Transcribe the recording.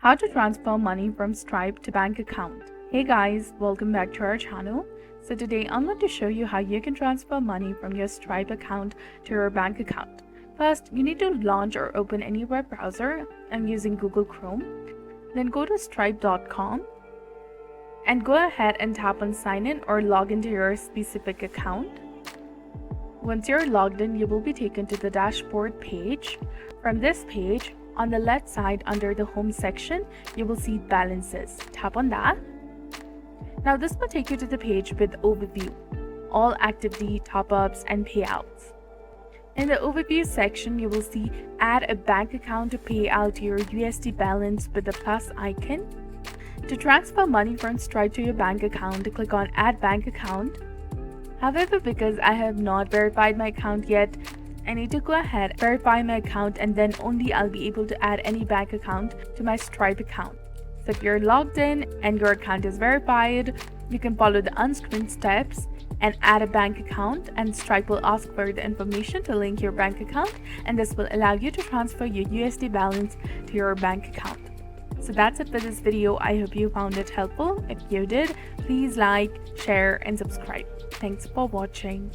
How to transfer money from Stripe to bank account. Hey guys, welcome back to our channel. So today I'm going to show you how you can transfer money from your Stripe account to your bank account. First, you need to launch or open any web browser. I'm using Google Chrome. Then go to stripe.com and go ahead and tap on sign in or log into your specific account. Once you're logged in, you will be taken to the dashboard page. From this page, on the left side under the home section, you will see balances. Tap on that. Now this will take you to the page with overview, all activity, top-ups and payouts. In the overview section, you will see add a bank account to pay out your USD balance with the plus icon. To transfer money from Stripe to your bank account, click on add bank account. However, because I have not verified my account yet, I need to go ahead, verify my account, and then only I'll be able to add any bank account to my Stripe account. So if you're logged in and your account is verified, you can follow the on-screen steps and add a bank account, and Stripe will ask for the information to link your bank account, and this will allow you to transfer your USD balance to your bank account. So that's it for this video. I hope you found it helpful. If you did, please like, share and subscribe. Thanks for watching.